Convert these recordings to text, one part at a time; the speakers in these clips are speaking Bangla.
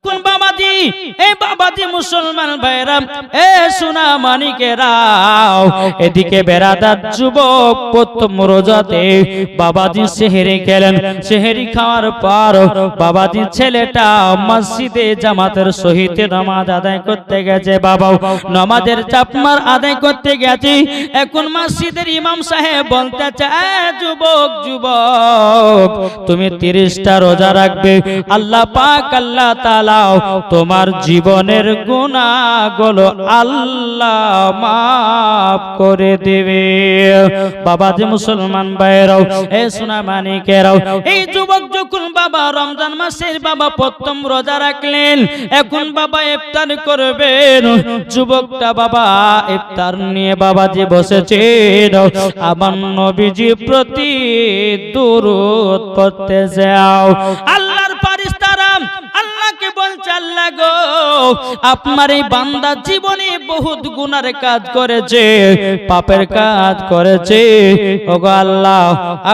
কোন বাবাজি, এই বাবাজি মুসলমান ভাইরা, এ সোনা মানিকেরা, এদিকে বেরাদার যুবক প্রথম রোজাতে বাবাজি সেহরি খেলেন। সেহরি খাওয়ার পর বাবাজি ছেলেটা মসজিদে জামাতের সহিত নামাজ আদায় করতে গেছে। বাবা নামাজের চাপমার আদায় করতে গেছে। এখন মসজিদের ইমাম সাহেব বলতে চায়, যুবক যুবক তুমি 30টা রোজা রাখবে, আল্লাহ পাক আল্লাহ তাআলা তোমার জীবনের গুনাহগুলো আল্লাহ মাফ করে দেবে। বাবাজি মুসলমান ভাইরাও, এ সোনা মানিকেরাও, এই যুবক যখন বাবা রমজান মাসের বাবা প্রথম রোজা রাখলেন, এখন বাবা ইফতার করবেন। যুবকটা বাবা ইফতার নিয়ে বাবাজি বসেছেন। আমার নবীজি প্রতি দুরূদ পড়তে যাও। আল্লাহর ফেরেশতারা আল্লাহকে বলছে, আল্লাহ গো, আপনার এই বান্দা জীবনে বহুত গুনার কাজ করেছে, পাপের কাজ করেছে। ওগো আল্লাহ,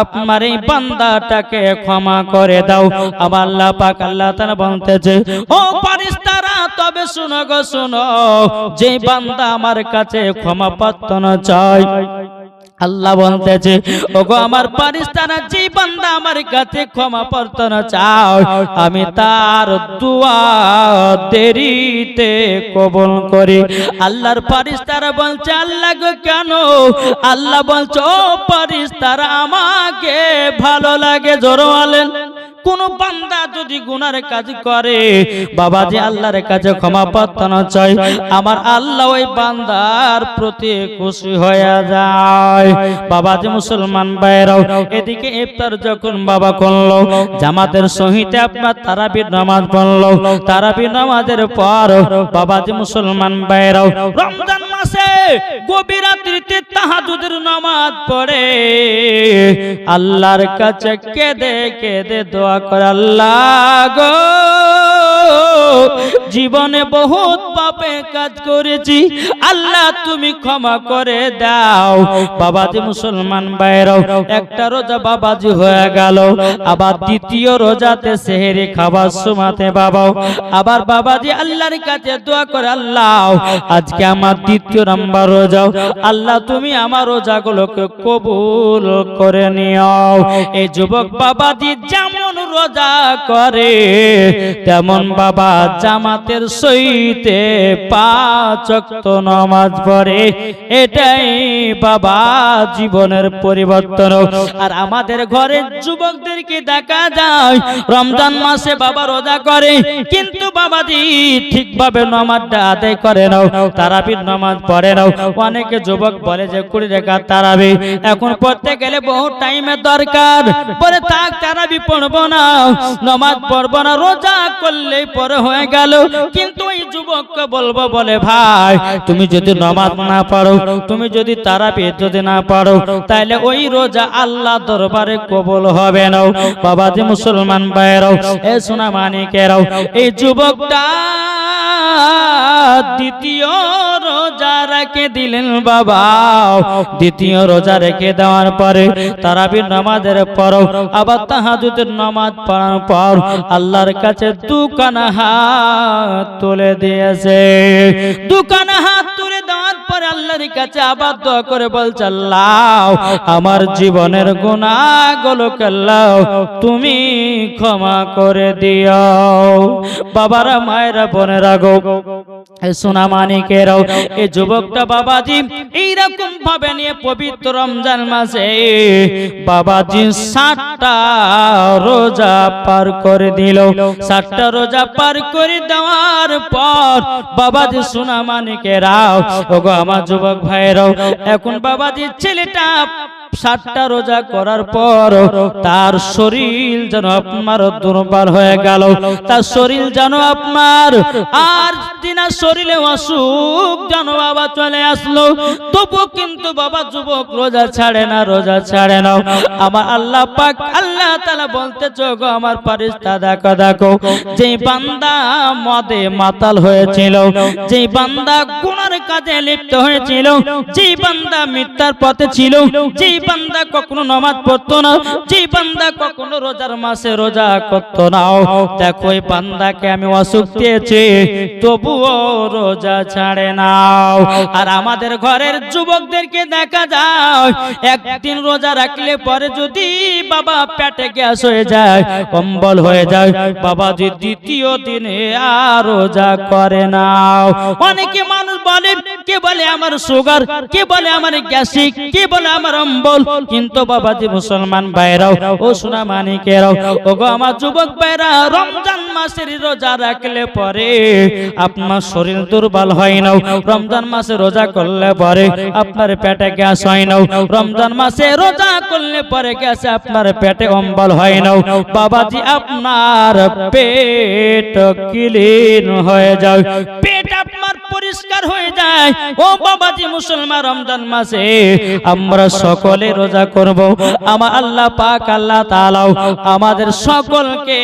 আপনার এই বান্দাটাকে ক্ষমা করে দাও। আমার আল্লাহ পাক আল্লাহ তাআলা বলতেছে, ও ফেরেশতারা তবে শুনো গো শুনো, যে বান্দা আমার কাছে ক্ষমা প্রার্থনা চায়, আল্লাহ বলতেছে, ওগো আমার ফেরেশতারা, যে বান্দা আমার কাছে ক্ষমা প্রার্থনা চাও, আমি তার দোয়া দেরিতে কবুল করি। আল্লাহর ফেরেশতারা বলছে, আল্লাহ গো কেন? আল্লাহ বলছে, ও ফেরেশতারা, আমাকে ভালো লাগে। জোরে বলেন, কোন বান্দা যদি গুনার কাজ করে বাবাজি আল্লাহর কাছে ক্ষমা প্রার্থনা চায়, আমার আল্লাহ ওই বান্দার প্রতি খুশি হয়ে যায়। বাবাজি মুসলমান ভাইরাও, এদিকে ইফতার যখন বাবা করলো, জামাতের সহিতে আপনার তারাবির নামাজ পড়লো। তারাবির নামাজের পর বাবাজি মুসলমান ভাইরাও, রমজান মাসে গভীর রাত্রিতে তাহাজ্জুদের নামাজ পড়ে আল্লাহর কাছে কেঁদে কেঁদে দোয়া করে, আল্লাহ গো, জীবনে বহুত পাপে কাজ করেছি, আল্লাহ তুমি ক্ষমা করে দাও। বাবাজি মুসলমান ভাইরাও, একটা রোজা বাবাজি হয়ে গেল, আবার দ্বিতীয় রোজাতে সেহরি খাবার সময়তে বাবা আবার বাবাজি আল্লাহর কাছে দোয়া করে, আল্লাহ আজকে আমার দ্বিতীয় নাম্বার রোজা, আল্লাহ তুমি আমার রোজাগুলোকে কবুল করে নিও। এই যুবক বাবাজি যেমন রোজা করে তেমন বাবা জামাতের সহিতে 5 ওয়াক্ত নামাজ পড়ে। এটাই বাবা জীবনের পরিবর্তন। আর আমাদের ঘরের যুবকদেরকে দেখা যায় রমজান মাসে বাবা রোজা করে, কিন্তু বাবাজি ঠিকভাবে নামাজটা আদায় করে নাও, তারাবির নামাজ পড়ে নাও। অনেকে যুবক বলে যে 20 রাকাত তারাবি এখন পড়তে গেলে বহু টাইমের দরকার, পরে থাক তারাবি পড়বো না, নামাজ পড়বো না, রোজা করলেই পরে হয়ে গেল। কিন্তু এই যুবককে বলবো, বলে ভাই তুমি যদি নামাজ না পড়ো, তুমি যদি তারাবি যদি না পড়ো, তাহলে ওই রোজা আল্লাহ দরবারে কবুল হবে না। বাবাজি মুসলমান ভাইরাও, এ সোনা মানিকেরাও, এই যুবকটা দ্বিতীয় রোজা রেখে দিলেন বাবা। দ্বিতীয় রোজা রেখে দেওয়ার পরে তারাবির নামাজের পর আবার তাহাজ্জুদের নামাজ পড়ার পর আল্লাহর কাছে দুখানা হাত তুলে দিয়েছে। দুখানা হাত তুলে দেওয়ার পরে আল্লাহর কাছে আবার দোয়া করে বলছে, আল্লাহ আমার জীবনের গুনাহগুলোকে আল্লাহ তুমি ক্ষমা করে দিও। বাবারা, মায়েরা, বোনেরা গো, সোনা মানিকেরাও, এই যুবকটা বাবাজি এইরকম ভাবে নিয়ে পবিত্র রমজান মাসে বাবাজি 60টা রোজা পার করে দিল। 60টা রোজা পার করে দেওয়ার পর বাবাজি সোনা মানিকেরাও, ওগো আমার যুবক ভাইরাও, এখন বাবাজি ছেলেটা 60টা রোজা করার পর তার শরীর যেন আপনার দুর্বল হয়ে গেল, তার শরীর যেন আপনার আর দিনার শরীরে অসুখ যেন বাবা চলে আসলো। তবু কিন্তু বাবা যুবক রোজা ছাড়ে না, রোজা ছাড়ে না। আমার আল্লাহ পাক আল্লাহ তাআলা বলতেছে, গো আমার ফেরেশতা দেখো দেখো, যেই বান্দা মদে মাতাল হয়েছিল, যেই বান্দা গুনার কাজে লিপ্ত হয়েছিল, যেই বান্দা মিথ্যার পথে ছিল, যেই বান্দা কখনো নামাজ পড়তো না, যেই বান্দা কখনো রোজার মাসে রোজা করতো না, দেখো এই বান্দাকে আমি অসুখ দিয়েছি তবুও রোজা ছাড়ে না। আর আমাদের ঘরের যুবকদেরকে দেখা যায় একদিন রোজা রাখলে পরে যদি বাবা পেটে গ্যাস হয়ে যায়, অম্বল হয়ে যায়, বাবা যে দ্বিতীয় দিনে আর রোজা করে না। অনেকে মানুষ বলে, কে বলে আমার সুগার, কে বলে আমার গ্যাস্ট্রিক, কে বলে আমার অম্বল, কিন্তু বাবাজি মুসলমান ভাইরাও ও সোনা মানিকেরাও, ওগো আমার যুবক ভাইরা, রমজান মাসের রোজা রাখলে পরে আপনার শরীর দুর্বল হয় না, রমজান মাসে রোজা করলে পরে আপনার পেটে গ্যাস হয় না, রমজান মাসে রোজা করলে পরে গ্যাসে আপনার পেটে অম্বল হয় না, বাবাজি আপনার পেট ক্লিন হয়ে যায়, পেট আপনার পরিষ্কার হয়ে যায়। ও বাবাজি মুসলমান, রমজান মাসে আমরা সকলে রোজা করব। আমার আল্লাহ পাক আল্লাহ তাআলা আমাদের সকলকে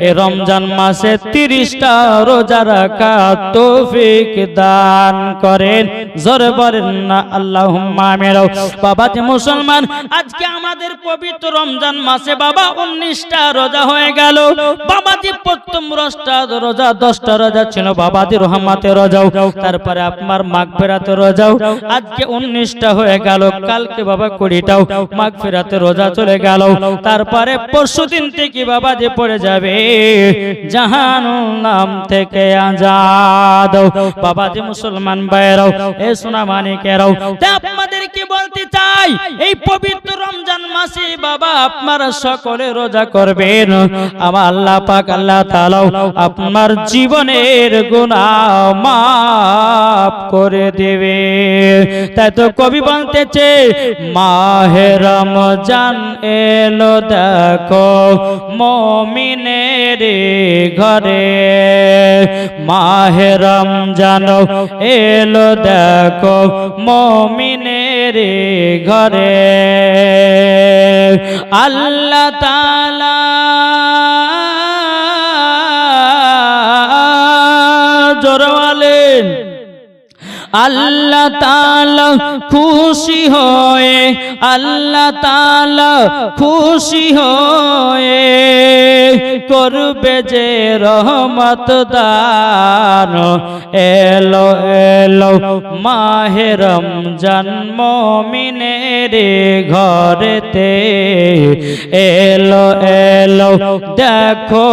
এই রমজান মাসে 30টা রোজা রাখা তৌফিক দান করেন। জোরে বলেন না আল্লাহুম্মা আমিন। বাবাজি মুসলমান, আজকে আমাদের পবিত্র রমজান মাসে বাবা 19টা রোজা হয়ে গেল। বাবাজি প্রথম রোজা 10টা রোজা ছিল বাবাজি রহমতের রোজা, তারপরে আপনার মাগফিরাতের রোজা, আজকে 19টা হয়ে গেল, কালকে বাবা 20টাও মাগফিরাতের রোজা চলে গেল, তারপরে পরশুদিন থেকে বাবাজি পড়ে যাবে জাহান্নাম থেকে আজাদ। বাবাজি মুসলমান ভাইরাও এ সোনা মানিকেরাও, আপনাদেরকে বলতে চাই এই পবিত্র রমজান মাসে বাবা আপনারা সকলে রোজা করবেন, আমার আল্লাহ পাক আল্লাহ তাআলা আপনার জীবনের গুনাহ মাফ করে দেবে। তাই তো কবি বলতেছে, মাহে রমজান এলো দেখো মুমিনের ঘরে, মাহে রমজান এলো দেখো মুমিনের ঘরে, আল্লাহ তাআলা জোরওয়ালেন, আল্লাহ তাআলা খুশি হয়ে, আল্লাহ তাআলা খুশি হয়ে করবে যে রহমত দান, এলো এলো মাহে রমজান মুমিনের ঘরেতে, এলো এলো দেখো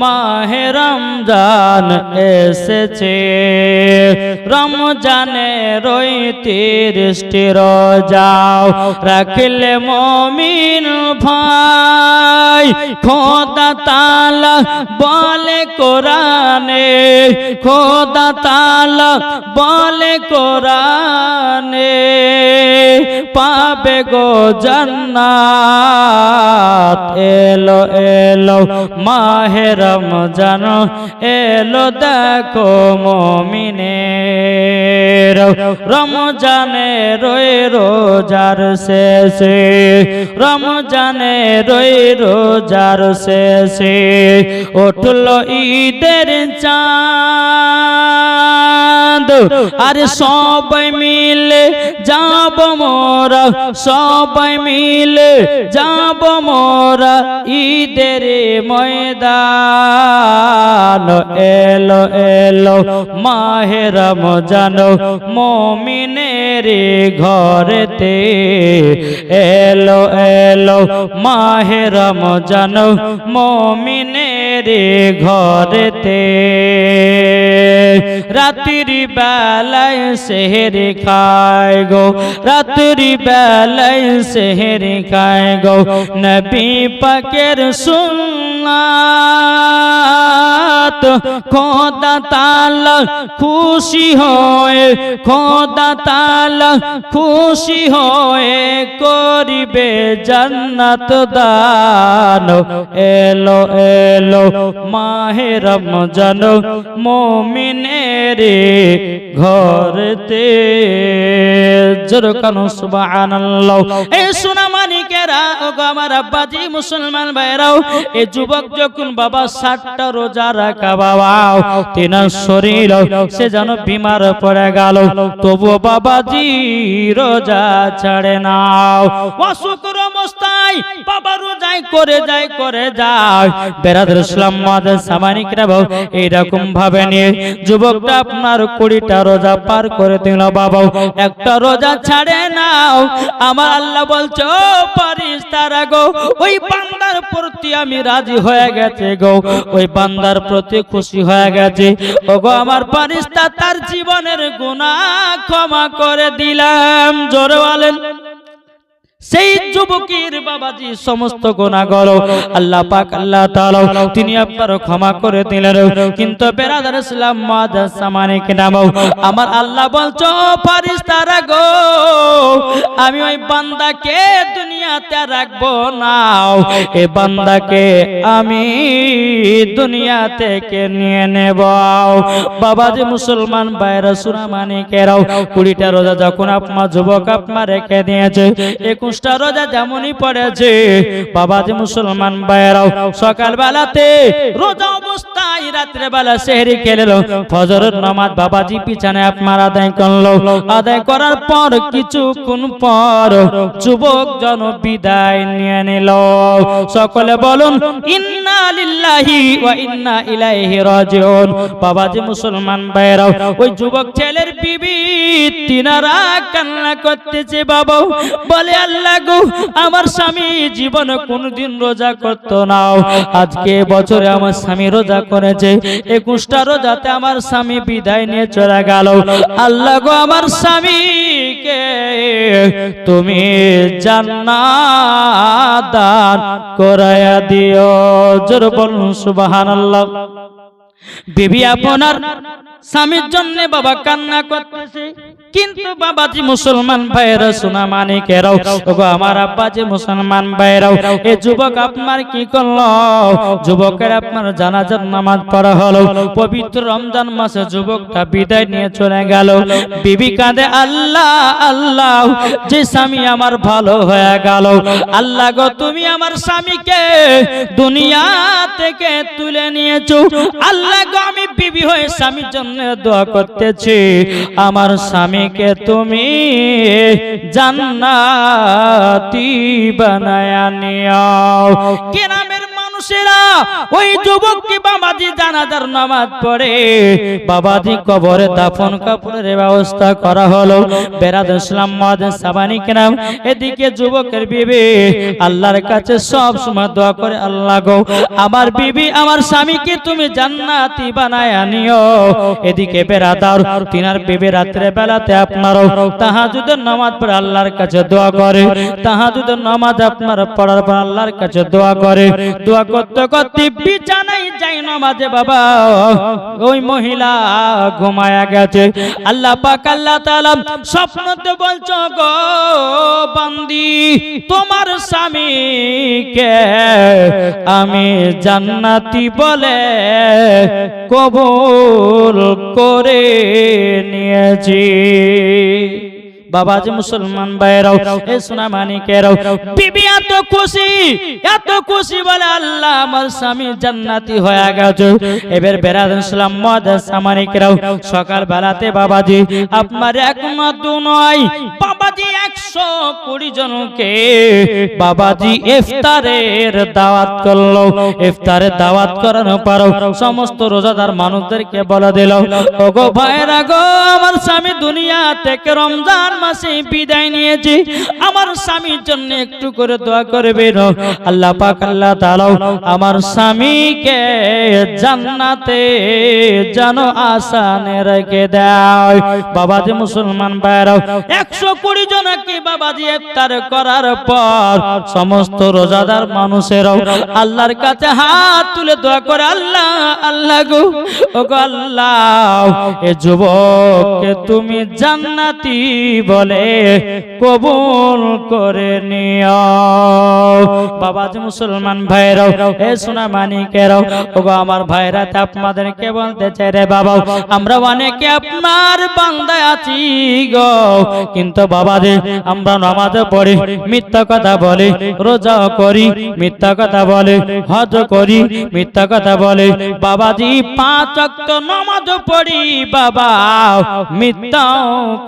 মাহে রমজান এসেছে, রমজানে রই 30টি রোজাও রাখলে মুমিন ভাই, খোদা তাআলা বলে কোরআনে, খোদা তাআলা বলে কোরআনে, পাবে গো জান্নাত, এলো এলো মাহে রমজান এলো দেখো মুমিনের, রমজানে রয়ে রোজার শেষে, রমজানে রয়ে রোজার শেষে উঠলো ঈদের চাঁদ, আরে সবাই মিলে যাব মোরা, সবাই মিলে যাব মোরা ঈদের ময়দান, এলো এলো মাহে রমজান মুমিনের ঘরেতে, এলো এলো মাহে রমজান মুমিনের ঘরেতে, রাত্রি বেলায় সেহরি খায় গো, রাত্রি বেলায় সেহরি খায় গো, নবী পাকের সুন্নাত, খোদা তাআলা খুশি হয়ে, খোদা তাআলা খুশি হয়ে করিবে জান্নাত দান, এলো এলো মাহে রমজান মুমিনের ঘরেতে। জোরে কানো সুবহানাল্লাহ। এই সোনা মানিকেরা মানিকেরা ওগো আমার আব্বাজি মুসলমান ভাইরাও এই যুবক যখন বাবা 60টা রোজা রাখা বাবা তিনার শরীর সে যেন বিমার পড়ে গেল তবুও বাবাজি রোজা ছাড়ে না অসুখের অবস্থায় বাবা রোজাই করে যায় বেরাদর ইসলাম মাদের সামানিকরা এইরকম ভাবে নিয়ে যুবকটা আপনার 20টা রোজা পার করে দিল বাবা একটা রোজা ছাড়ে নাও আমার আল্লাহ বলছো ফেরেশতারা গো ওই বান্দার প্রতি আমি রাজি হয়ে গেছে গো ওই বান্দার প্রতি খুশি হয়ে গেছে ওগো আমার ফেরেশতা তার জীবনের গুনাহ ক্ষমা করে দিলাম জোরে বলেন সেই যুবকের বাবাজি সমস্ত গুনাহগুলো আল্লাহ পাক আল্লাহ তাআলা তিনি আপনার ক্ষমা করে দিলেন কিন্তু বেরাদার ইসলাম মাদার সামানিক নাম আমার আল্লাহ বলছো ফেরেশতারা গো আমি ওই বান্দাকে দুনিয়াতে রাখবো না এই বান্দাকে আমি দুনিয়া থেকে নিয়ে নেব বাবাজি মুসলমান ভাইরা সুনামানিকেরাও 20টা রোজা যখন আপনার যুবক আপনার রেখে দিয়েছে 21টা রোজা যেমনই পড়েছে বাবাজি মুসলমান ভাইরাও সকাল বেলাতে রোজা অবস্থায় রাত্রে বেলা সেহরি খেলো ফজরের নামাজ বাবাজি পিছনে আপনার আদায় করলো আদায় করার পর কিছুক্ষণ পর যুবক জন বিদায় নিয়ে নিল সকলে বলুন ইন্না লিল্লাহি ওয়া ইন্না ইলাইহি রাজিউন বাবাজি মুসলমান ভাইরাও ওই যুবক ছেলের বিবি তিনারা কান্না করতেছে বাবা বলে আল্লাহ গো আমার স্বামী জীবনে কোনদিন রোজা করতো না আজকে বছরে আমার স্বামী রোজা করেছে 21টা রোজাতে আমার স্বামী বিদায় নিয়ে চলে গেল আল্লাহ গো আমার স্বামীকে তুমি জান্নাত দান করায়া দিও জোরে বলুন সুবহানাল্লাহ বিবি আপনার স্বামীর জন্য বাবা কান্না করতেছে কিন্তু বাবাজি মুসলমান ভাইরা সোনা মানিকেরাও ওগো আমার আব্বাজি মুসলমান ভাইরাও এই যুবক আপনার কি করলো যুবকের আপনার জানাজার নামাজ পড়া হলো পবিত্র রমজান মাসে যুবকটা বিদায় নিয়ে চলে গেল বিবি কাঁদে আল্লাহ আল্লাহ যে স্বামী আমার ভালো হয়ে গেল আল্লাহ গো তুমি আমার স্বামীকে দুনিয়া থেকে তুলে নিয়েছো আল্লাহ গো আমি বিবি হয়ে স্বামীর জন্য দোয়া করতেছি আমার স্বামীকে তুমি জান্নাতি বানায়া নিও কেরামের মানুষেরা ওই যুবককে বাবাজি জানাজার নামাজ পড়ে বাবাজি কবরে দাফন কাপড়ের ব্যবস্থা করা হলো বেরাদর ইসলাম মাদার সাবানিক নাম এদিকে যুবকের বিবি আল্লাহর কাছে সব সময় দোয়া করে আল্লাহ গো আমার বিবি আমার স্বামীকে তুমি জান্নাতি বানায়া নিও এদিকে বেরাদার তিনার বিবি রাত্রে বেলাতে আপনারও তাহাজ্জুদের নামাজ পড়ে আল্লাহর কাছে দোয়া করে তাহাজ্জুদের নামাজ আপনার পড়ার পর আল্লাহর কাছে দোয়া করে দোয়া করতে করতে বিছানায় যাই নামাজে বাবা ওই মহিলা ঘুমায়া গেছে আল্লাহ পাক আল্লাহ তাআলা স্বপ্নতে বলছো গো বান্দি তোমার স্বামীকে আমি জান্নাতি বলে কবুল করে নিয়েছি বাবাজি মুসলমান ভাইরাও এ সোনা মানিকেরাও বিবি এত খুশি বলে আল্লাহ আমার স্বামী জান্নাতি হয়ে গেছে এবার বেরাদর ইসলাম মাদার সামানিকেরাও সকাল বেলাতে বাবাজি আপনার এক না দু নয় বাবাজি 120 জনকে বাবাজি ইফতারের দাওয়াত করলো ইফতারের দাওয়াত করানোর পর সমস্ত রোজাদার মানুষদেরকে বলে দিল ওগো ভাইরা গো আমার স্বামী দুনিয়া থেকে রমজান মাসে বিদায় নিয়েছি আমার স্বামীর জন্য একটু করে দোয়া করবেন আল্লাহ পাক আল্লাহ তাআলা আমার স্বামীকে জান্নাতে যেন আসানে রেখে দেয় বাবাজি মুসলমান ভাইরা 120 জনকে বাবাজি ইফতার করার পর সমস্ত রোজাদার মানুষেরাও আল্লাহর কাছে হাত তুলে দোয়া করে আল্লাহ আল্লাহ গো ওগো আল্লাহ এ যুবককে তুমি জান্নাতি বলে কবুল করে নিও বাবাজি মুসলমান ভাইরাও এ সোনা মানিকেরাও ওগো আমার ভাইরা আপনাদেরকে বলতে চাই রে বাবা আমরা অনেকে আপনার বান্দা আছি গো কিন্তু বাবাজি আমরা নামাজ পড়ি মিথ্যা কথা বলে, রোজা করি মিথ্যা কথা বলে, হজ করি মিথ্যা কথা বলে, বাবাজি 5 ওয়াক্ত নামাজ পড়ি বাবা মিথ্যা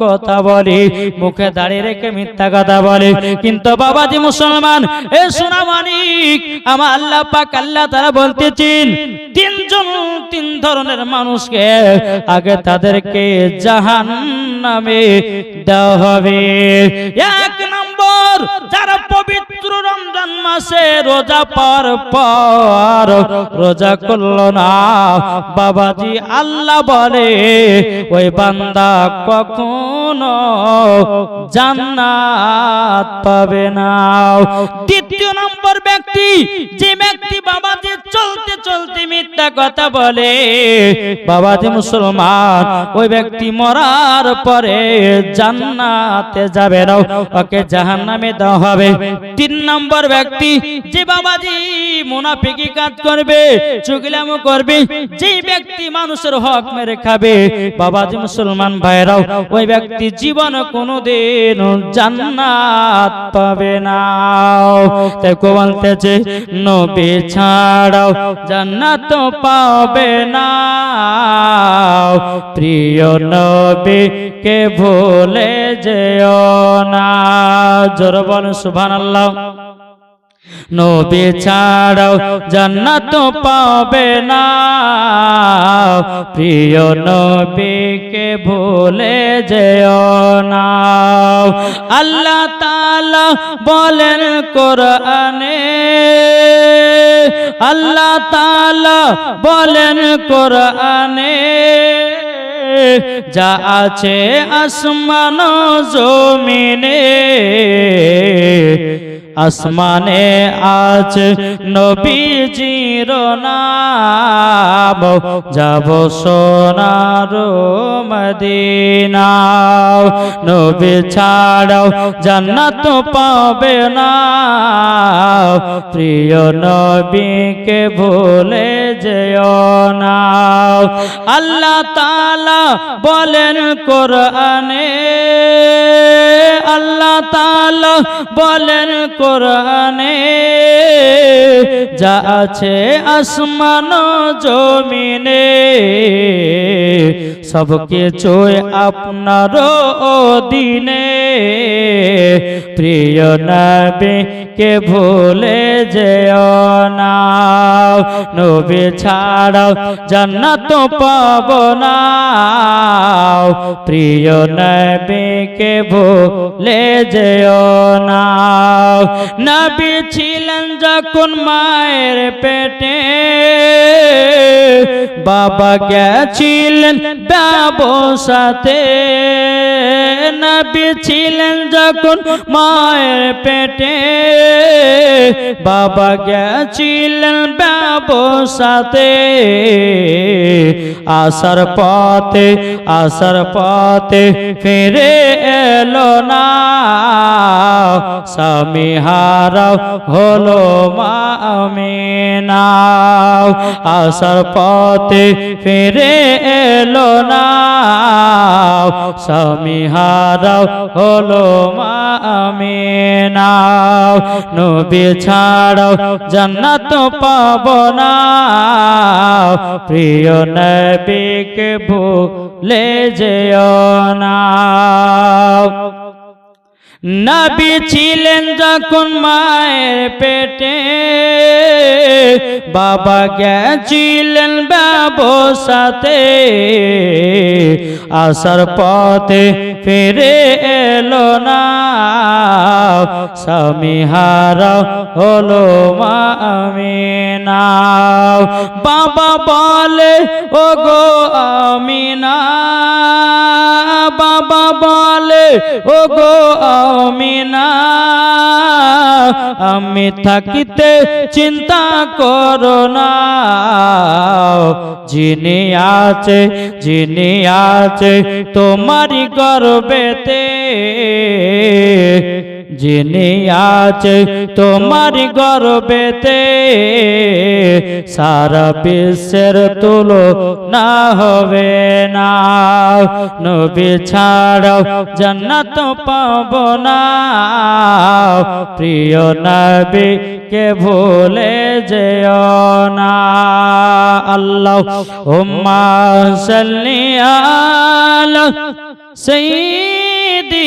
কথা বলে, মুখে দাঁড়িয়ে রেখে মিথ্যা কথা বলে। কিন্তু বাবাজি মুসলমান এ সোনা মানিক আমার আল্লাহ পাক আল্লাহ তাআলা বলতেছেন 3 ধরনের মানুষকে আগে তাদেরকে জাহান্নামে দেওয়া হবে। 1 নম্বর যারা পবিত্র রমজান মাসে রোজা পাওয়ার পর রোজা করলো না, বাবাজি আল্লাহ বলে ওই বান্দা কখনো জান্নাত পাবে না। 2 নম্বর ব্যক্তি যে ব্যক্তি বাবাজি চলতে চলতে মিথ্যা কথা বলে, বাবাজি মুসলমান ওই ব্যক্তি মরার পরে জান্নাতে যাবে না, ওকে জাহান্নামে দেওয়া হবে। 3 নম্বর ব্যক্তি যে বাবাজি মুনাফিকি কাজ করবে, চুগলামো করবে, যে ব্যক্তি মানুষের হক মেরে খাবে, বাবাজি মুসলমান ভাইরাও ওই ব্যক্তি জীবনে কোনোদিন জান্নাত পাবে না। তাই কো বলতেছে নবী ছাড়াও জান্নাত পাবে না, প্রিয় নবীকে ভুলে যেও না। জোরে বলুন সুবহানাল্লাহ। নবী ছাড়াও জান্নাত পাবে না, প্রিয় নবীকে ভুলে যেও না। আল্লাহ তাআলা বলেন কোরআনে, আল্লাহ তাআলা বলেন কোরআনে, যা আছে আসমান ও জমিনে, আসমানে আছে নবীজির নাম, যাব সোনার মদিনা। নবী ছাড়াও জান্নাত পাবে না, প্রিয় নবীকে ভুলে যেও না। আল্লাহ তাআলা বলেন কোরআনে, আল্লাহ তাআলা বলেন কোরআনে, যা আছে আসমান জমিনে, সব কিছুই আপনার অধীনে, প্রিয় নবীকে ভুলে যেও না। নবী ছাড়াও জান্নাত পাব না, প্রিয় নবীকে ভুলে যেও না। নবী ছিলেন যখন মায়ের পেটে, বাবা গেছিলেন ব্যবসাতে, নবী ছিলেন যখন মায়ের পেটে, বাবা গেছিলেন ব্যবসাতে, আসার পথে ফিরে এলো না, স্বামী হারাও হলো মা আমিনা। আসার পথে ফিরে এলো না, স্বামী হারাও হলো মা আমিনা। নবী ছাড়াও জান্নাত পাব না, প্রিয় নবীকে ভুলে যেও না। নবী ছিলেন যখন মায়ের পেটে, বাবা গেছিলেন ব্যবসাতে, আসার পথে ফিরে এলো না, স্বামী হারা হলো মা আমিনা। বাবা বলে ও গো আমিনা, বাবা বলে ও গো আমিনা, আমি থাকিতে চিন্তা করো না, যিনি আছে তোমারই গর্বেতে, যিনি আছে তোমার গর্বেতে, সারা বিশ্বের তুলনা হবে না। নবী ছাড়াও জান্নাত পাব না, প্রিয় নবীকে ভুলে যেও না। আল্লাহুম্মা সাল্লি আলা সাইয়্যিদিনা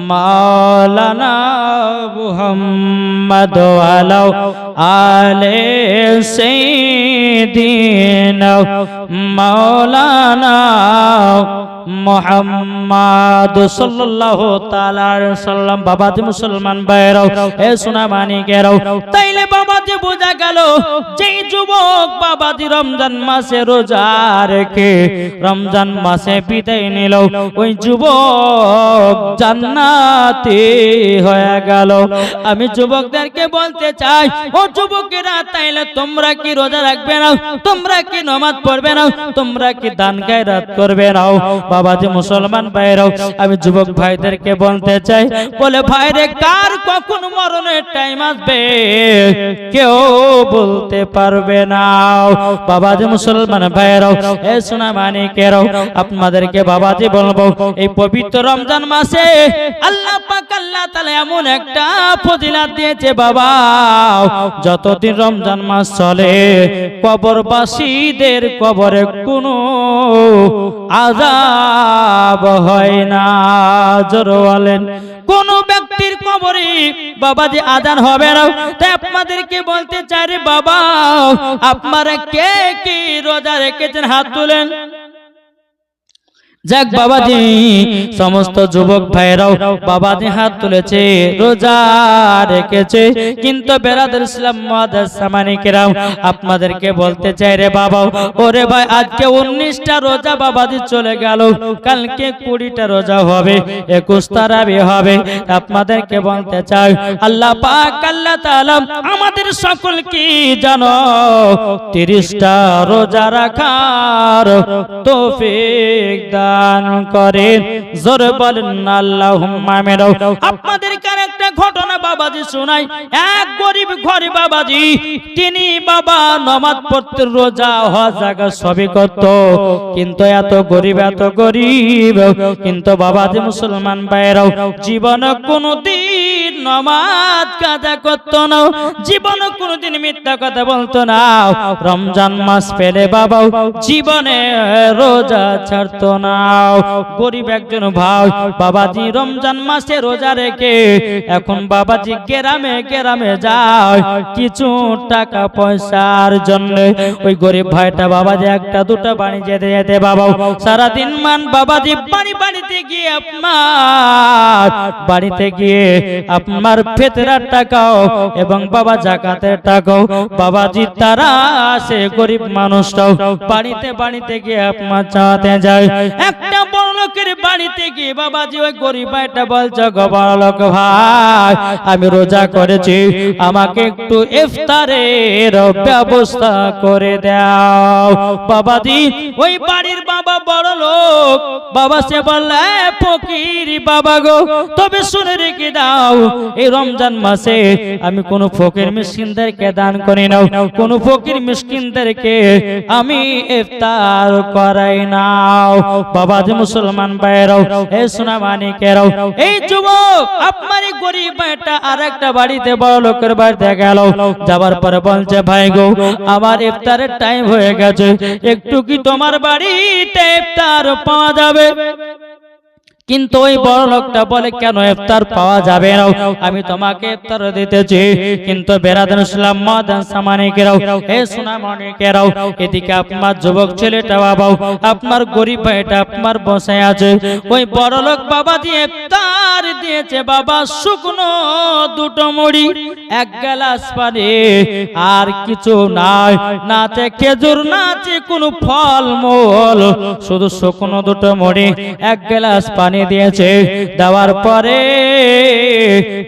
মাওলানা মুহাম্মদ ওয়া আলা আলি সাইয়্যিদিনা মাওলানা মুহাম্মদ সাল্লাল্লাহু তাআলা আলাইহি ওয়াসাল্লাম। বাবাজি মুসলমান ভাইরাও, এ সোনা মানিকেরাও, তাইলে বাবাজি বোঝা গেল যেই যুবক বাবাজি রমজান মাসে রোজা রেখে রমজান মাসে বিদায় নিল, ওই যুবক জান্নাতি হয়ে গেল। আমি যুবকদেরকে বলতে চাই, ও যুবকেরা, তাইলে তোমরা কি রোজা রাখবে না? তোমরা কি নামাজ পড়বে না? তোমরা কি দান খায়রাত করবে না? বাবাজি মুসলমান ভাইরাও, আমি যুবক ভাইদেরকে বলতে চাই, বলে ভাইরে, কার কখন মরণের টাইম আসবে কেউ বলতে পারবে না। বাবাজি মুসলমান ভাইরাও, এ সোনা মানিকেরাও, আপনাদেরকে বাবাজি বলবো, এই পবিত্র রমজান মাসে আল্লাহ পাক আল্লাহ তাআলা এমন একটা ফজিলত দিয়েছে বাবা, যতদিন রমজান মাস চলে কবরবাসীদের কবরে কোনো আযাব হয় না। জোরে বলেন, কোন ব্যক্তির কবরে বাবাজি আযান হবে না। তাই আপনাদেরকে বলতে চাই রে বাবা, আপনারা কে কি রোজা রেখেছেন হাত তুলেন। যাক বাবাজি, সমস্ত যুবক ভাইরাও বাবাজি হাত তুলেছে, রোজা রেখেছে। কিন্তু বেরাদার ইসলাম মুআদ্দাস সামানিকেরাম, আপনাদেরকে বলতে চাই রে বাবা, ওরে ভাই, আজকে 19টা রোজা বাবাজি চলে গেল, কালকে 20টা রোজা হবে, 21 তারাবি হবে। আপনাদেরকে বলতে চাই, আল্লাহ পাক আল্লাহ তাআলা আমাদের সকলকে জানো 30টা রোজা রাখার তৌফিক দান করেন। জোরে বলেন আল্লাহুম্মা আমিন। আপনাদেরকে একটা ঘটনা বাবাজি শোনাই। এক গরিব ঘরে বাবাজি, তিনি বাবা নামাজ পড়তে, রোজা, হজ, জাকাত সবই করত, কিন্তু এত গরিব কিন্তু বাবাজি মুসলমান ভাইরাও, জীবনে কোনোদিন নামাজ কাজা করত না, জীবনে কোনোদিন মিথ্যা কথা বলতো না। রমজান মাস পেলে বাবাও জীবনে রোজা ছাড়তো না। গরিব একজন ভাই বাবাজি রমজান মাসে রোজা রেখে এখন বাবাজি গ্রামে যায় কিছু টাকা পয়সার জন্য। ওই গরিব ভাইটা বাবাজি একটা দুটা বাড়ি যেতে যেতে বাবা সারাদিন মান বাবাজি বাড়িতে গিয়ে আপনার ফিতরার টাকাও এবং বাবা যাকাতের টাকাও বাবাজি তারা আসে, গরিব মানুষটাও বাড়িতে গিয়ে আপনার চাওয়াতে যায়। একটা বড় লোকের বাড়িতে গিয়ে বাবাজি ওই গরিব ভাইটা বলছে, গো বড় লোক ভাই, আমি রোজা করেছি, আমাকে একটু ইফতারের ব্যবস্থা করে দাও। বাবাজি ওই বাড়ির বাবা বড় লোক বাবা সে বললে, ফকির বাবা গো, তবে শুনে রেখে দাও, এই রমজান মাসে আমি কোন ফকির মিসকিনদেরকে দান করি না, কোন ফকির মিসকিনদেরকে আমি ইফতার করাই না। বাবাজি মুসলমান ভাইরাও, এ সোনা মানিকেরাও, এই যুবক আপনার গরিব ভাইটা আরেকটা বাড়িতে বড় লোকের বাড়িতে গেল, যাবার পরে বলছে, ভাই গো, আমার ইফতারের টাইম হয়ে গেছে, একটু কি তোমার বাড়িতে ইফতার পাওয়া যাবে? কিন্তু ওই বড় লোকটা বলে, কেন ইফতার পাওয়া যাবে না, আমি তোমাকে ইফতার দিতেছি। কিন্তু বেরাদার ইসলাম মুআদ্দাস সামানিকেরাও, হে সোনা মানিকেরাও, এদিকে আপনার যুবক ছেলেটা বাবা, আপনার গরিব ভাইটা আপনার বসে আছে, ওই বড় লোক বাবা দিয়ে ইফতার দিয়েছে বাবা, শুকনো দুটো মুড়ি, এক গ্লাস পানি, আর কিছু নাই, নাচে খেজুর, নাচে কোনো ফল মূল, শুধু শুকনো দুটো মুড়ি, এক গ্লাস পানি দিয়েছে। দেওয়ার পরে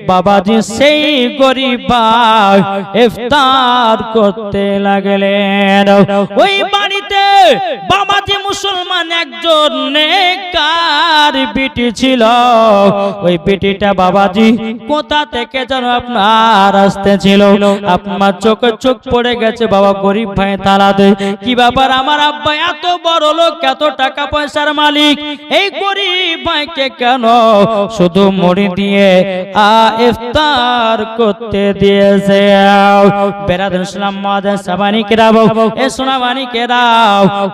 বাবাজি সেই গরিব ভাই ইফতার করতে লাগলেন। ওই বাড়ি বাড়িতে বাবাজি মুসলমান একজন নেককার বেটি ছিল। ওই বেটিটা বাবাজি কোথা থেকে যেন আপনার আসতে ছিল, আপনার চোখে চোখ পড়ে গেছে। বাবা গরিব ভাই তালা দে, কি ব্যাপার আমার আব্বা এত বড় লোক, এত টাকা পয়সার মালিক, এই গরিব ভাইকে কেন শুধু মুড়ি দিয়ে ইফতার করতে দিয়েছে? বেরাদুল ইসলাম মুআজ্জিজ সাবানিকেরা, এ সোনামানিকেরা,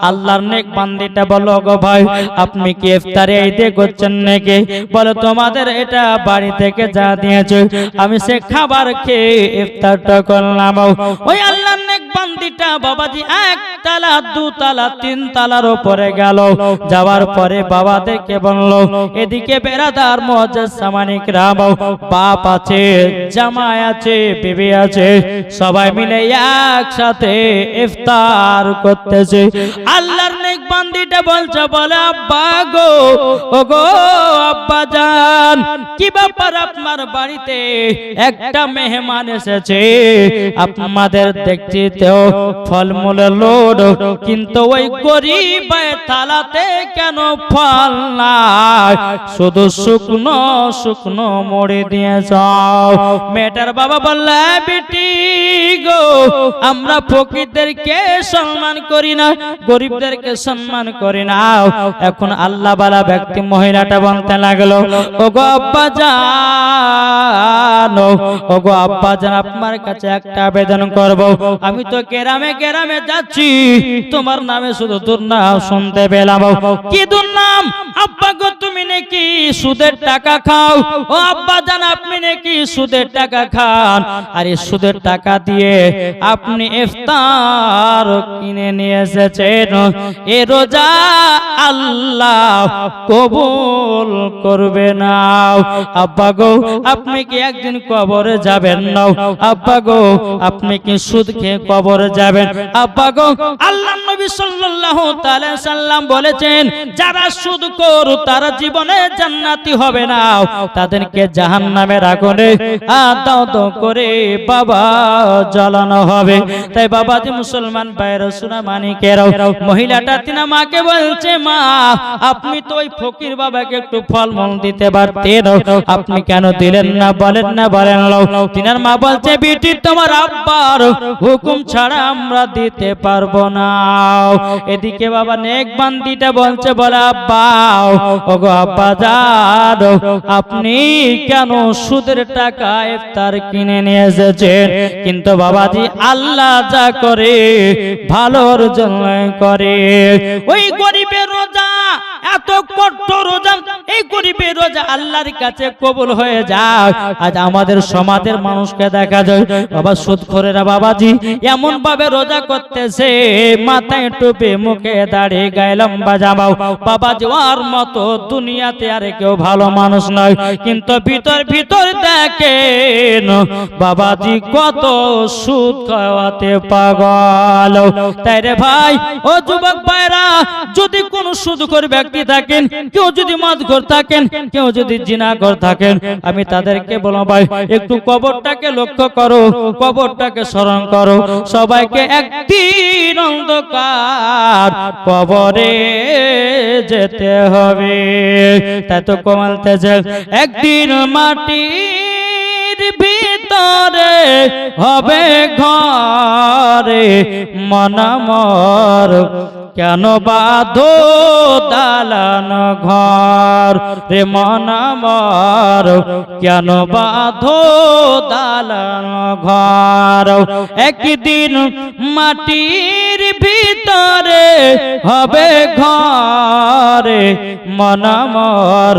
আল্লাহর নেক বান্দিটা বলো গো ভাই, আপনি কি ইফতারে ঈদে করছেন নাকি? বলো তোমাদের এটা বাড়ি থেকে যা দিয়েছে আমি সে খাবার খেয়ে ইফতারটা করলাম। ওই আল্লাহর নেক বান্দিটা বাবাজি এক তালা, দু তালা, তিন তালার উপরে গেল। যাওয়ার পরে বাবাদেরকে বলল, এদিকে বেরাদার মুআজ্জিজ সামানিকরা, বাপ আছে, জামাই আছে, বিবি আছে, সবাই মিলে একসাথে ইফতার করতেছে। আল্লাহর নেক বান্দিটা বলছে, বলে আব্বা গো, ও গো আব্বা জান, কি ব্যাপার আপনার বাড়িতে একটা মেহমান এসেছে, আপনাদের দেখছি তো ফলমূলের লোড, কিন্তু ওই গরিব থালাতে কেন ফল নাই, শুধু শুকনো শুকনো মুড়ি দিয়ে যাও। মেয়েটার বাবা বললে, বেটি গো, আমরা ফকিরদেরকে সম্মান করি না, গরিবদেরকে সম্মান করি না। এখন আল্লাহ বালা ব্যক্তি মহিলাটা বলতে লাগলো, ও গো আব্বা জান, ও গো আব্বা জান, আপনার কাছে একটা আবেদন করব, আমি তো গ্রামে গ্রামে যাচ্ছি, তোমার নামে শুধু দুর্নাম শুনতে পেলাম। কি দুর্নাম? আব্বা গো তুমি নাকি সুদের টাকা খাও। ও আব্বা জান, আপনি নাকি সুদের টাকা খান, আর এই সুদের টাকা দিয়ে আপনি ইফতার কিনে নিয়ে এসেছেন, এ রোজা আল্লাহ কবুল করবে না। আব্বা গো আপনি কি একদিন কবরে যাবেন না? আব্বা গো আপনি কি সুদ খেয়ে কবরে যাবেন? আব্বা গো আল্লাহর নবী সাল্লাল্লাহু তাআলা সাল্লাম বলেছেন, যারা সুদখোর তারা জীবনে জান্নাতি হবে না, তাদেরকে জাহান্নামের আগুনে দাও দাও করে বাবা জ্বালানো হবে। তাই বাবাজি মুসলমান ভাইরা সোনামানিকেরা, মহিলাটা তিনা মাকে বলছে, মা আপনি তো ওই ফকির বাবাকে একটু ফলমূল দিতে পারতেন, আপনি কেন দিলেন না? বলেন না, বলেন। তিনার মা বলছে, বেটি তোমার আব্বার হুকুম ছাড়া আমরা দিতে পারবো না। এদিকে বাবা নেক বান্দিটা বলছে, বলে আব্বা, ওগো আব্বা জান, আপনি কেন সুদের টাকা ইফতার কিনে নিয়ে এসেছেন? কিন্তু বাবাজি আল্লাহ যা করে ভালোর জন্য করে। ওই গরিবের রোজা এত কঠোর রোজা, এই গরিবের রোজা আল্লাহর কাছে কবুল হয়ে যায়। আজ আমাদের সমাজের মানুষকে দেখা যায়, বাবা সুদখোরেরা বাবাজি এমন ভাবে রোজা করতেছে, মাথায় টুপি, মুখে দাড়ি, গায়ে লম্বা জামা, বাবাজি ওর মতো দুনিয়াতে আর কেউ ভালো মানুষ নয়। কিন্তু ভিতর ভিতর দেখেন বাবাজি কত সুদ খাওয়াতে পাগল। তাই রে ভাই, ও যুবক ভাইরা, যদি কোন সুদখোর ব্যক্তি থাকেন, কেউ যদি মদখোর থাকেন, কেউ যদি জিনাখোর থাকেন, আমি তাদেরকে বলবো, ভাই একটু কবরটাকে লক্ষ্য করো, কবরটাকে স্মরণ করো। সবাইকে একদিন অন্ধকার কবরে যেতে হবে। তাই তো কমালতেছে, একদিন মাটির ভিতরে হবে ঘরে, মনামর কেন বাঁধো দালান ঘর, রে মনামর কেন বাঁধো দালান ঘর। একদিন মাটির ভিতরে হবে ঘরে, মনামর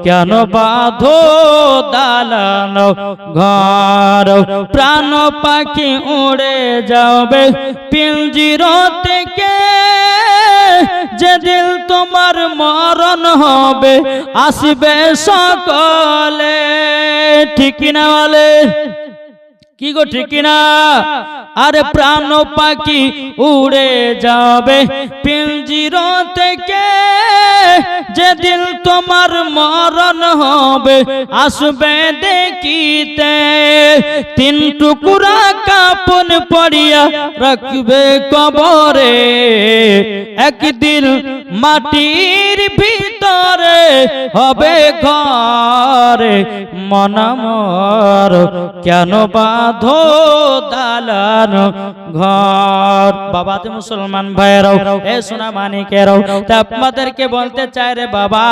কেন বাঁধো দালান ঘর। প্রাণ পাখি উড়ে যাবে পিঞ্জির থেকে, যেদিন তোমার মরণ হবে আসবে সকলে। ঠিক না বলে? কি গো ঠিক না? আরে প্রাণ পাখি উড়ে যাবে পিঞ্জির থেকে, যেদিন তোমার মরণ হবে আসবে দেখিতে, 3 টুকরা কাপন পড়িয়া রাখবে কবরে, একদিন মাটির ভিতরে হবে ঘরে, মনামর কেন বাঁধো দালান ঘর। বাবা যে মুসলমান ভাইরাও, এ সোনা মানিকেরাও, তা আপনাদেরকে বলতে চাই রে বাবা,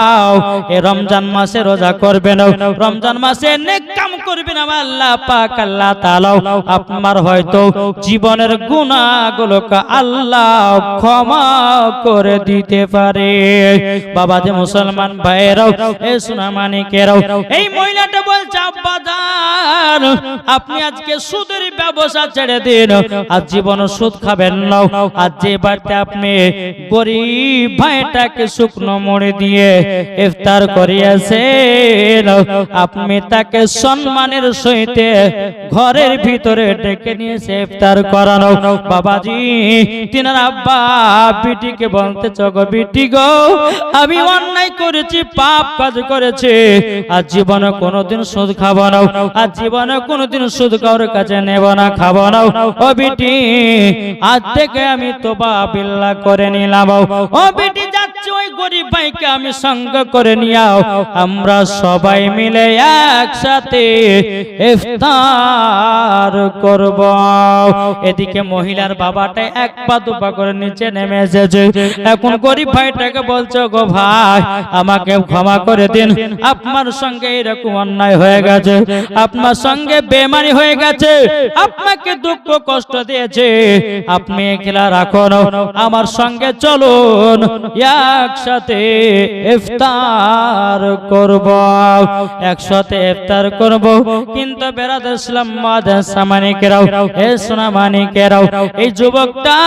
এ রমজান মাসে রোজা করবেন, রমজান মাসে নেক কাম করবেন, আল্লাহ পাক আল্লাহ তাআলা আপনার হয়তো জীবনের গুনাহগুলোকে আল্লাহ ক্ষমা করে দিতে পারে। বাবা যে মুসলমান ভাইরাও, এ সোনা মানিকেরাও, এই মহিলাটা বলছে আব্বাজান আপনি আজকে সুদের ব্যবসা ছেড়ে দিন, আজ জীবন সুদ খাবেন না। আজ যে বাড়িতে আপনি গরিব ভাইটাকে শুকনো মুড়ি দিয়ে ইফতার করিয়েছেন, আপনি তাকে সম্মানের সহিত ঘরের ভিতরে ডেকে নিয়েছে ইফতার করানো। বাবাজি তিনার আব্বা বিটিকে বলতে চগো বিটি গো, আমি অন্যায় করেছি, পাপ কাজ করেছি, আজ জীবনে কোনোদিন সুদ খাবো না, আজ জীবনে কোনোদিন সুদ কারোর কাছে নেব না, খাবো না। ও বিটি আজ থেকে আমি তোবা বিল্লাহ করে নিলাম। ও বিটি যাচ্ছে ওই গরিব ভাইকে আমি সঙ্গ করে নিয়াও, আমরা সবাই মিলে একসাথে ইফতার করব। এদিকে মহিলার বাবাটা 1 পা 2 পা করে নিচে নেমে এসেছে। এখন গরিব ভাইটাকে বলছো গো ভাই আমাকে ক্ষমা করে দিন, আপনার সঙ্গে এরকম অন্যায় হয়ে গেছে, আপনার সঙ্গে বেমানি হয়ে গেছে, আপনাকে দুঃখ কষ্ট দিয়েছে, আপনি একলা রাখুন, আমার সঙ্গে চলুন একসাথে ইফতার করব, একসাথে ইফতার করব। কিন্তু বেরাদার ইসলাম মাদ্রাসা মানিকেরাও, এ সোনা মানিকেরাও, এই যুবকটা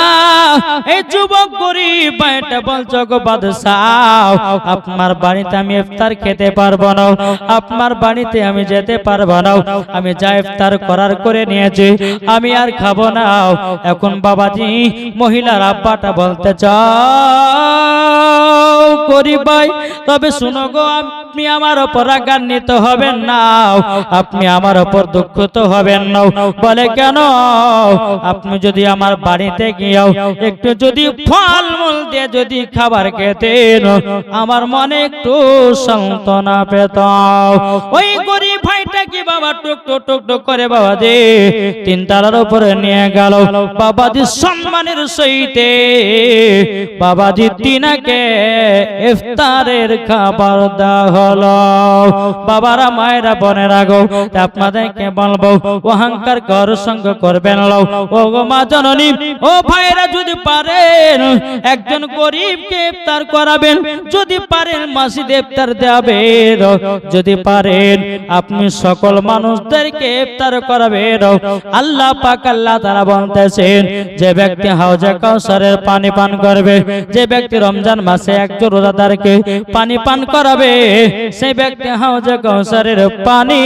এই যুবক গরিব ভাইটা বলছো গো বাদশাহ আপনার বাড়িতে আমি ইফতার খেতে পারবো না, আপনার বাড়িতে আমি যেতে পারবো না, আমি যা ইফতার করার করে নিয়েছি আমি আর খাবো না। এখন বাবাজি মহিলার আব্বাটা বলতে চাও গরিব ভাই, তবে শুনো গো আপনি আমার উপর রাগান্বিত হবেন না, আপনি আমার উপর দুঃখিত হবেন না। বলে কেন? আপনি যদি আমার বাড়িতে গিয়েও একটু যদি ফলমূল দিয়ে যদি খাবার খেতেন আমার মনে একটু সান্ত্বনা পেতাম। ওই গরিব ভাইটা কি বাবা টুক টুক টুক টুক করে বাবাজি 3 তলার উপরে নিয়ে গেল। বাবাজি সম্মানের সহিতে বাবাজি তিনাকে ইফতারের খাবার দেওয়া হলো। বাবারা মায়েরা বোনেরা গো, আপনাদেরকে বলবো অহংকার কর সঙ্গ করবেন না। ও গো মা জননী, ও ভাইরা যদি পারেন একজন গরিবকে ইফতার করাবেন, যদি পারেন মসজিদে ইফতার দেবেন, যদি পারেন আপনি সকল মানুষদেরকে ইফতার করাবেন। আল্লাহ পাক আল্লাহ তাআলা বলতেছেন যে ব্যক্তি হাউজে কাউসারের পানি পান করবে, যে ব্যক্তি রমজান মাসে একজন রোজাদারকে পানি পান করাবে, সেই ব্যক্তি হাউজে কাউসারের পানি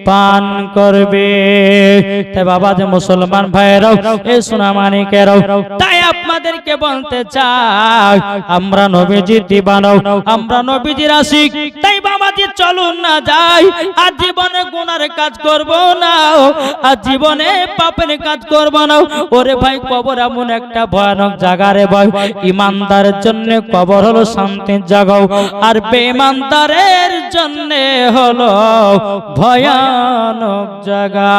পান করবে। তাই বাবা যে মুসলমান ভাইরাও, এই সোনা মানিকেরাও, তাই আপনাদেরকে বলতে চাই আমরা নবীজির দিবানা, আমরা নবীজির আশিক। তাই বাবাজি চলুন না যাই, আর জীবনে গুনার কাজ করব না, আর জীবনে পাপের কাজ করব না। ওরে ভাই কবর এমন একটা ভয়ানক জায়গা রে ভাই, ইমানদারের জন্য কবর হলো শান্তির জায়গা, আর বেঈমানদারের জন্য হলো ভয়ানক জায়গা।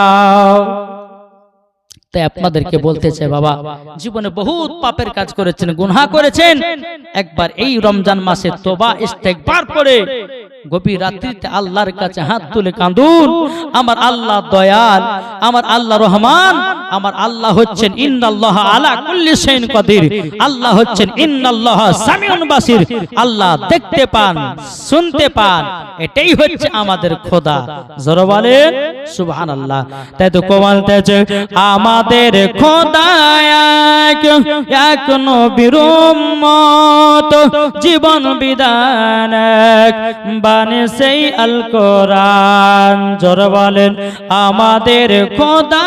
তাই আপনাদেরকে বলতে চাই বাবা জীবনে বহুত পাপের কাজ করেছেন, গুনাহ করেছেন, একবার এই রমজান মাসে তওবা ইস্তেগফার করে গভীর রাত্রিতে আল্লাহর কাছে হাত তুলে কাঁদুন। আমার আল্লাহ দয়াল, আমার আল্লাহ রহমান, আমার আল্লাহ হচ্ছেন ইন্নাল্লাহা আলা কুল্লি শাইইন কাদির, আল্লাহ হচ্ছেন ইন্নাল্লাহা সামিউন বাসির, আল্লাহ দেখতে পান শুনতে পান, এটাই হচ্ছে আমাদের খোদা। জোরে বলেন সুবহানাল্লাহ। তাই তো বলতেছে আমাদের খোদা এক নবীর উম্মত, জীবন বিধান বাণী সেই আল কোরআন। জোরে বলেন আমাদের খোদা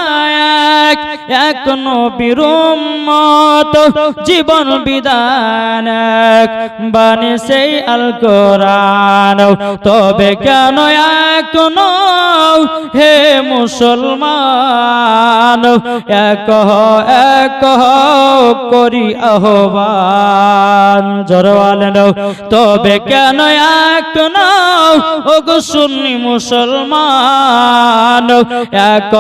এক নবীর উম্মত, রহমত জীবন বিধান বাণী সেই আল কোরআন। তবে কেন এখনো হে মুসলমান এক করি আহ্বান, জোরওয়ালেন তবে কেন এখনো ওগো সুন্নি মুসলমান এক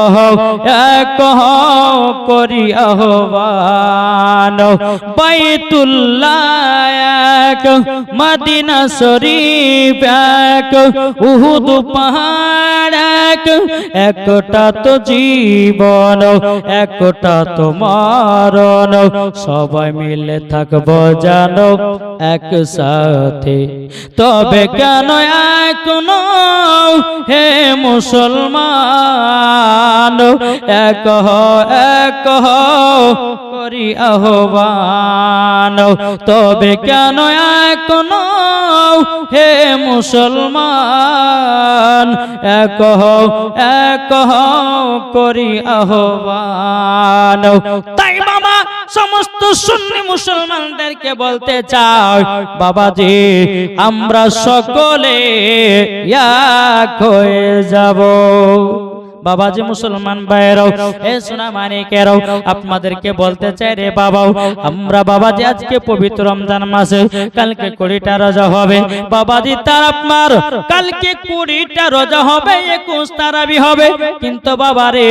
করি আহ্বান। বাইতুল্লাহ এক, মদিনা শরীফ এক, উহুদ পাহাড় এক, একটা তো জীবন একটা তো মরণ, সবাই মিলে থাকবো জানো একসাথে। তবে কেন এখনো হে মুসলমান এক করি আহ্বান। তবে কেন এখনো হে মুসলমান এক করি আহ্বান। তাই বাবা সমস্ত সুন্নি মুসলমানদেরকে বলতে চাই, বাবাজি আমরা সকলে এক হয়ে যাব। বাবাজি মুসলমান ভাইরাও এ সোনা মানিকেরাও আপনাদেরকে বলতে চাই রে বাবাও, আমরা বাবাজি আজকে পবিত্র রমজান মাসে কালকে 20টা রোজা হবে বাবাজি, তার আপনার কালকে 20টা রোজা হবে, 21 তারাবি হবে। কিন্তু বাবারে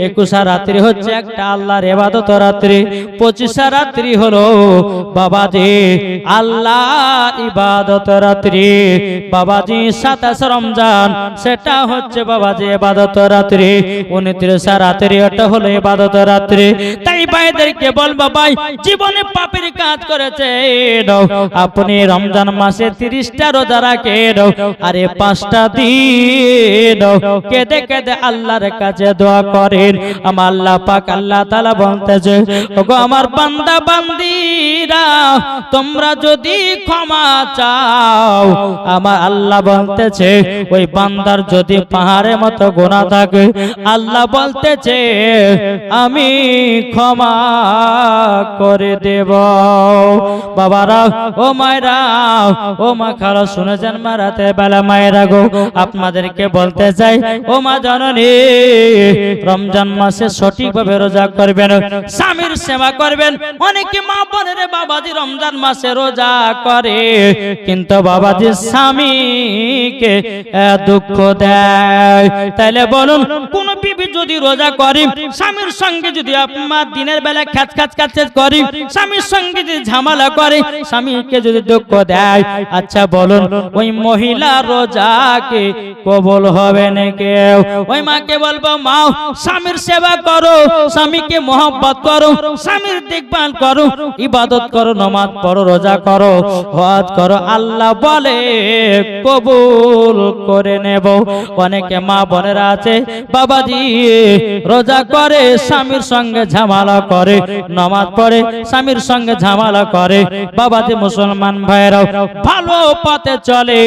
21 রাত্রি হচ্ছে একটা আল্লাহর ইবাদত রাত্রি, 25 রাত্রি হলো বাবাজি আল্লাহর ইবাদত রাত্রি। বাবাজি 27 রমজান সেটা হচ্ছে বাবাজি ইবাদত রাত্রি, 29 রাত্রি ওটা হলো ইবাদত রাত্রি। তাই ভাইদেরকে বলবো ভাই জীবনে পাপের কাজ করেছে আপনি রমজান মাসে 30টা রোজা রাখেন, আরে 5টা দিন কেঁদে কেঁদে আল্লাহর কাছে দোয়া করেন। আমার আল্লাহ পাক আল্লাহ তাআলা বলতেছে ওগো আমার বান্দা বান্দীরা তোমরা যদি ক্ষমা চাও, আমার আল্লাহ বলতেছে ওই বান্দার যদি পাহাড়ের মতো গুনাহ থাকে আল্লাহ বলতেছে আমি ক্ষমা করে দেব। বাবারা ও মায়েরা ও মা খালা শুনেছেন মারাতে বেলা মায়েরা গো, আপনাদেরকে বলতে চাই ও মা জননী রমজান মাসে সঠিকভাবে রোজা করবেন, স্বামীর সেবা করবেন। অনেকে মা বোনের বাবাজি রমজান মাসে রোজা করে কিন্তু বাবাজি স্বামীকে দুঃখ দেয়। তাইলে বলুন কোন বিবি যদি রোজা করে স্বামীর সঙ্গে যদি আপনার দিনের বেলা খ্যাচ করে, স্বামীর সঙ্গে যদি ঝামেলা করে, স্বামীকে যদি দুঃখ দেয়, আচ্ছা বলুন ওই মহিলা রোজাকে কবুল হবে না কেউ? ওই মাকে বলবো মা স্বামীর সেবা করো, স্বামীকে মহব্বত করো, স্বামীর দেখভাল করো, ইবাদত করো, নামাজ পড়ো, রোজা করো, হজ করো, আল্লাহ বলে কবুল করে নেব। অনেকে মা বোনেরা আছে বাবাজি রোজা করে স্বামীর সঙ্গে ঝামেলা করে, নামাজ পড়ে স্বামীর সঙ্গে ঝামেলা করে, বাবাজি মুসলমান ভাইরাও ভালো পথে চলে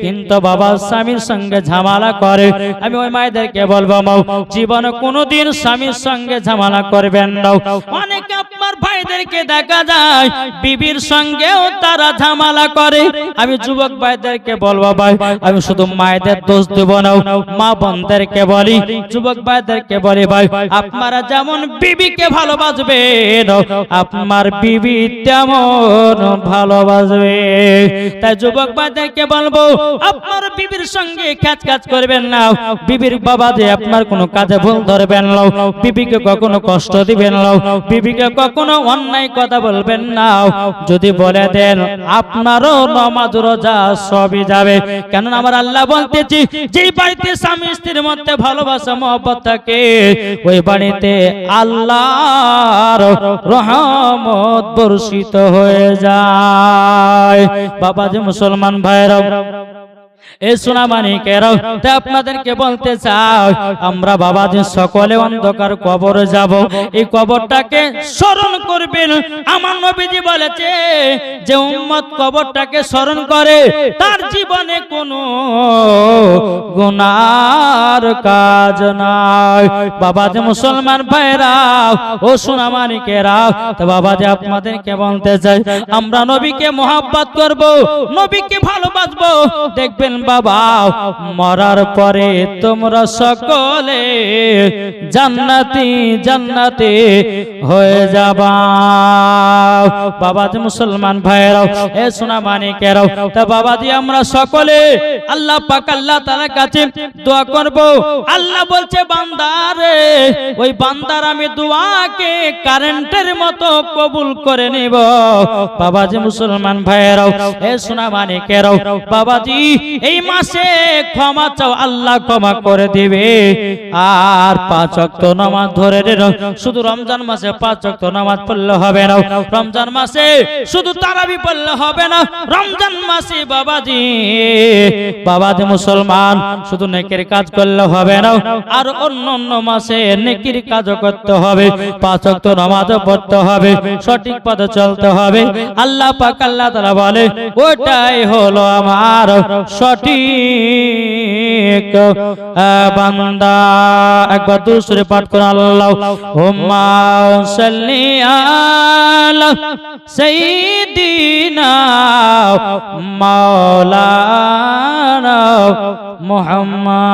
কিন্তু বাবা স্বামীর সঙ্গে ঝামেলা করে। আমি ওই মায়েদেরকে বলবো মাও জীবনে কোনোদিন স্বামীর সঙ্গে ঝামেলা করবেন না। অনেকে আপনার ভাইদেরকে দেখা যায় বিবির সঙ্গেও তারা ঝামেলা করে। আমি যুবক ভাইদেরকে বলবো ভাই আমি শুধু মায়েদের দোষ দেব না, মা বোনদেরকে বলি, যুবক ভাইদেরকে বলি ভাই আপনারা যেমন বিবিকে ভালোবাসবেন আপনার বিবি তেমন ভালোবাসবে। তাই যুবক ভাইদেরকে বলবো আপনার বিবির সঙ্গে কাজ করবেন না, বিবির বাবা যে আপনার কোনো কাজে ভুল ধরবেন না, বিবিকে কখনো কষ্ট দিবেন না, বিবিকে কখনো অন্যায় কথা বলবেন না। যদি বলে দেন আপনারও নামাজ রোজা সবই যাবে। কেন আমার আল্লাহ বলতেছি যে বাড়িতে স্বামী স্ত্রীর মধ্যে ভালোবাসা মহব্বত থাকে ওই বাড়িতে আল্লাহর রহমত বর্ষিত হয়ে যায়। বাবাজি মুসলমান ভাইরা এই সোনামানিকেরাও, তা আপনাদেরকে বলতে চাই, আমরা বাবাজি সকলে অন্ধকার কবরে যাব। এই কবরটাকে স্মরণ করবেন। আমার নবীজি বলেছে যে উম্মত কবরটাকে স্মরণ করে তার জীবনে কোনো গুনার কাজ নাই। বাবাজি মুসলমান ভাইরা ও সোনামানিকেরা, তো বাবাজি আপনাদেরকে বলতে চাই, আমরা নবীকে মহব্বত করব, নবীকে ভালোবাসবো। দেখবেন বাবা, মরার পরে তোমরা সকলে জান্নাতি জান্নাতি হয়ে যাবা। বাবাজি মুসলমান ভাইরাও, এ সোনামানিকেরাও, তা বাবাজি আমরা সকলে আল্লাহ পাক আল্লাহ তাআলার কাছে দোয়া করব। আল্লাহ বলছে বান্দারে, ওই বান্দার আমি দোয়াকে কারেন্টের মতো কবুল করে নিব। বাবাজি মুসলমান ভাইরাও, এ সোনামানিকেরাও, বাবাজি এই মাসে ক্ষমা চাও, আল্লাহ ক্ষমা করে দিবে। আর 5 ওয়াক্ত নামাজ ধরে নিন। শুধু রমজান মাসে 5 ওয়াক্ত নামাজ পড়লে হবে না, রমজান মাসে শুধু তারাবি পড়লে হবে না, রমজান মাসে বাবাজি বাবাজি মুসলমান শুধু নেকির কাজ করলে হবে না, আর অন্য মাসে নেকির কাজও করতে হবে। 5 ওয়াক্ত নামাজও পড়তে হবে, সঠিক পথে চলতে হবে। আল্লাহ পাক আল্লাহ তাআলা বলে ওটাই হলো আমার সঠিক বান্দা। একবার দুরূদ পাঠ করুন। আল্লাহুম্মা সাল্লি আলা সাইয়্যিদিনা মাওলানা মুহাম্মদ।